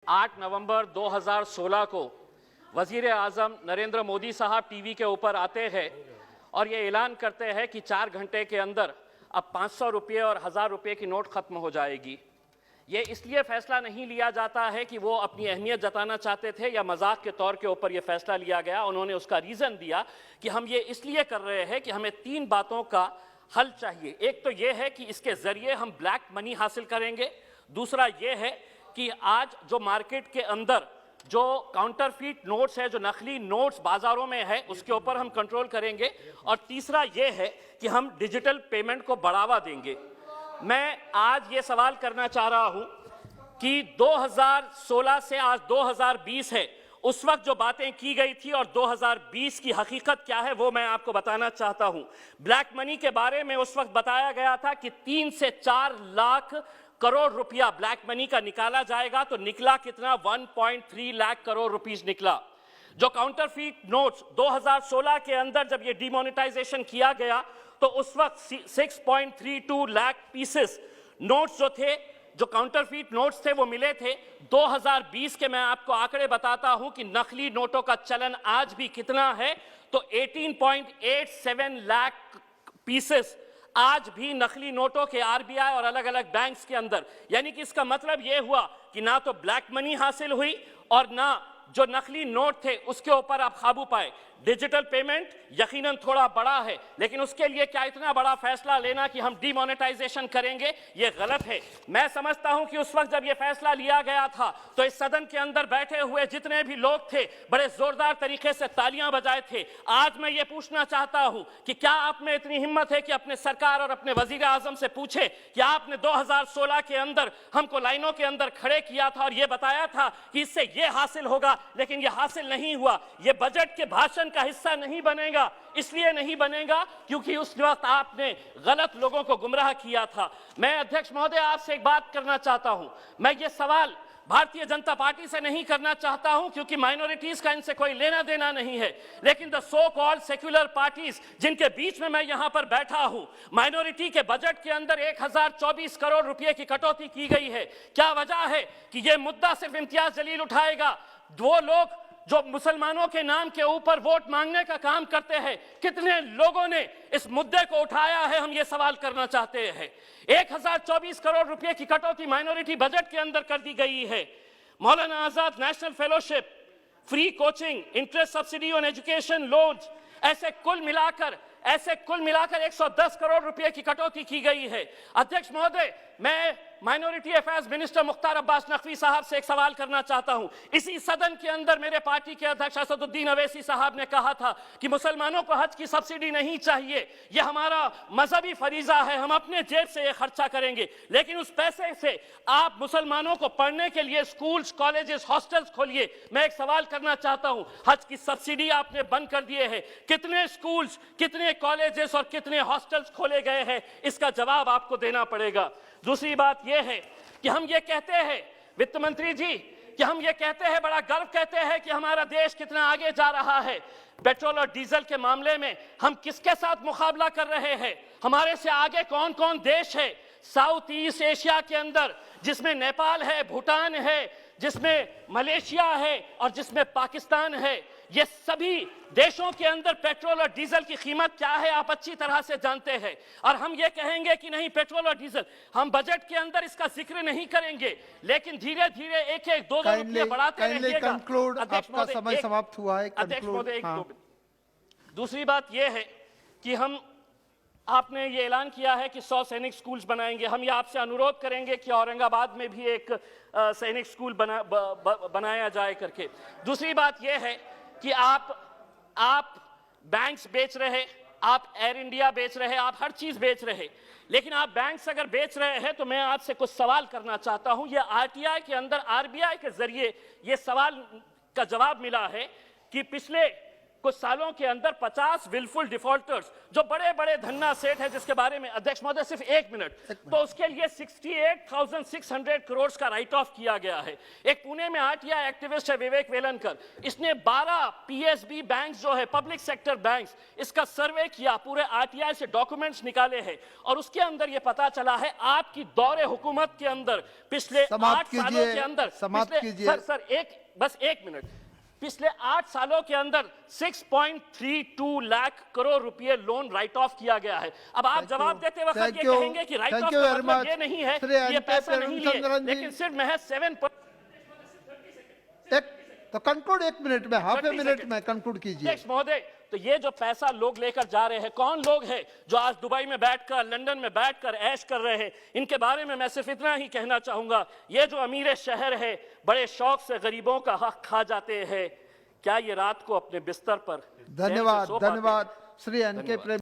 8 नवंबर 2016 को वजीर आज़म नरेंद्र मोदी साहब टीवी के ऊपर आते हैं और ये ऐलान करते हैं कि 4 घंटे के अंदर अब 500 रुपये और 1000 रुपये की नोट खत्म हो जाएगी। ये इसलिए फैसला नहीं लिया जाता है कि वो अपनी अहमियत जताना चाहते थे या मजाक के तौर के ऊपर ये फैसला लिया गया। उन्होंने उसका रीज़न दिया कि हम ये इसलिए कर रहे हैं कि हमें 3 बातों का हल चाहिए। एक तो ये है कि इसके ज़रिए हम ब्लैक मनी हासिल करेंगे, दूसरा ये है कि आज जो मार्केट के अंदर जो काउंटरफीट नोट्स है, जो नकली नोट्स बाजारों में है, उसके ऊपर हम कंट्रोल करेंगे, और तीसरा ये है कि हम डिजिटल पेमेंट को बढ़ावा देंगे। मैं आज ये सवाल करना चाह रहा हूं कि 2016 से आज 2020 है, उस वक्त जो बातें की गई थी और 2020 की हकीकत क्या है वो मैं आपको बताना चाहता हूं। ब्लैक मनी के बारे में उस वक्त बताया गया था कि 3 से 4 लाख करोड़ रुपया ब्लैक मनी का निकाला जाएगा, तो निकला कितना? 1.3 लाख करोड़ रुपीस निकला। जो काउंटरफीट नोट्स 2016 के अंदर जब ये डिमोनेटाइजेशन किया गया तो उस वक्त 6.32 लाख पीसेस नोट्स जो थे, जो काउंटरफीट नोट्स थे, वो मिले थे। 2020 के मैं आपको आंकड़े बताता हूं कि नकली नोटों का चलन आज भी कितना है, तो 18.87 लाख पीसेस आज भी नकली नोटों के आरबीआई और अलग अलग बैंक्स के अंदर। यानी कि इसका मतलब यह हुआ कि ना तो ब्लैक मनी हासिल हुई और ना जो नकली नोट थे उसके ऊपर आप काबू पाए। डिजिटल पेमेंट यकीनन थोड़ा बड़ा है, लेकिन उसके लिए क्या इतना बड़ा फैसला लेना कि हम डिमोनेटाइजेशन करेंगे, ये गलत है। मैं समझता हूं कि उस वक्त जब ये फैसला लिया गया था तो इस सदन के अंदर बैठे हुए जितने भी लोग थे बड़े जोरदार तरीके से तालियां बजाए थे। आज मैं ये पूछना चाहता हूं कि क्या आप में इतनी हिम्मत है कि अपने सरकार और अपने वजीर आजम से पूछे कि आपने 2016 के अंदर हमको लाइनों के अंदर खड़े किया था और ये बताया था कि इससे ये हासिल होगा, लेकिन ये हासिल नहीं हुआ। ये बजट के भाषण का हिस्सा नहीं बनेगा। इसलिए नहीं बनेगा क्योंकि उस वक्त आपने गलत लोगों को गुमराह किया था। मैं अध्यक्ष महोदय आपसे एक बात करना चाहता हूं। मैं ये सवाल भारतीय जनता पार्टी से नहीं करना चाहता हूं क्योंकि माइनॉरिटीज का इनसे कोई लेना देना नहीं है, लेकिन the so called secular parties जिनके बीच में मैं यहां पर बैठा हूं, माइनॉरिटी के बजट के अंदर 1024 करोड़ रुपए की कटौती की गई है। क्या वजह है कि यह मुद्दा सिर्फ इम्तियाज जलील उठाएगा? वो लोग जो मुसलमानों के नाम के ऊपर वोट मांगने का काम करते हैं, कितने लोगों ने इस मुद्दे को उठाया है, हम ये सवाल करना चाहते हैं। 1024 करोड़ रुपए की कटौती माइनॉरिटी बजट के अंदर कर दी गई है। Maulana Azad national fellowship, free coaching, interest subsidy on education loans, ऐसे कुल मिलाकर 110 करोड़ रुपए की कटौती की गई है। अध्यक्ष महोदय, मैं minority affairs minister Mukhtar Abbas Naqvi साहब से एक सवाल करना चाहता हूं। इसी सदन के अंदर मेरे पार्टी के अध्यक्ष असदुद्दीन अवैसी साहब ने कहा था कि मुसलमानों को हज की सब्सिडी नहीं चाहिए, यह हमारा मजहबी फरीजा है, हम अपने जेब से यह खर्चा करेंगे। लेकिन उस पैसे से आप मुसलमानों को पढ़ने के लिए स्कूल्स, कॉलेजेस, हॉस्टल्स खोलिए। मैं एक सवाल करना चाहता हूं, हज की सब्सिडी आपने बंद कर दिए है, कितने स्कूल्स, कितने कॉलेजेस और कितने हॉस्टल्स खोले गए हैं? इसका जवाब आपको देना पड़ेगा। दूसरी बात यह है कि हम ये कहते हैं, वित्त मंत्री जी, कि हम ये कहते हैं, बड़ा गर्व कहते हैं कि हमारा देश कितना आगे जा रहा है। पेट्रोल और डीजल के मामले में हम किसके साथ मुकाबला कर रहे हैं? हमारे से आगे कौन कौन देश है साउथ ईस्ट एशिया के अंदर, जिसमें नेपाल है, भूटान है, जिसमें मलेशिया है और जिसमें पाकिस्तान है। ये सभी देशों के अंदर पेट्रोल और डीजल की कीमत क्या है आप अच्छी तरह से जानते हैं। और हम ये कहेंगे कि नहीं, पेट्रोल और डीजल हम बजट के अंदर इसका जिक्र नहीं करेंगे, लेकिन धीरे धीरे 1-1, 2-2 बढ़ाते रहिएगा। आपका समय समाप्त हुआ है। अध्यक्ष महोदय, दूसरी बात यह है कि आपने ये ऐलान किया है कि 100 सैनिक स्कूल्स बनाएंगे। हम ये आपसे अनुरोध करेंगे कि औरंगाबाद में भी एक सैनिक स्कूल बनाया जाए करके। दूसरी बात यह है कि आप बैंक्स बेच रहे, आप एयर इंडिया बेच रहे, आप हर चीज बेच रहे, लेकिन आप बैंक्स अगर बेच रहे हैं तो मैं आपसे कुछ सवाल करना चाहता हूं। ये आरटीआई के अंदर आरबीआई के जरिए ये सवाल का जवाब मिला है कि पिछले कुछ सालों के अंदर 50 विलफुल डिफॉल्टर्स जो बड़े बड़े धन्ना सेठ है, जिसके बारे में अध्यक्ष महोदय सिर्फ एक मिनट, तो उसके लिए 68,600 करोड़ का राइट ऑफ किया गया है। एक पुणे में आरटीआई एक्टिविस्ट है विवेक वेलनकर, इसने 12 पीएसबी बैंक जो है पब्लिक सेक्टर बैंक्स, इसका सर्वे किया, पूरे आरटीआई से डॉक्यूमेंट्स निकाले हैं और उसके अंदर यह पता चला है आपकी दौरे हुकूमत के अंदर पिछले 8 सालों के अंदर, बस एक मिनट, पिछले 8 सालों के अंदर 6.32 लाख करोड़ रुपए लोन राइट ऑफ किया गया है। अब आप जवाब देते वक्त ये कहेंगे कि राइट ऑफ का मतलब ये नहीं है ये पैसा नहीं लिए, लेकिन सिर्फ महज 7%। तो कंक्लूड 1 मिनट में, हाफ ए मिनट में कंक्लूड कीजिए। महोदय, तो ये जो पैसा लोग लेकर जा रहे हैं, कौन लोग हैं जो आज दुबई में बैठकर, लंदन में बैठकर ऐश कर रहे हैं, इनके बारे में मैं सिर्फ इतना ही कहना चाहूंगा, ये जो अमीर शहर है बड़े शौक से गरीबों का हक खा जाते हैं, क्या ये रात को अपने बिस्तर पर धन्यवाद, धन्यवाद श्री एन के प्रेम।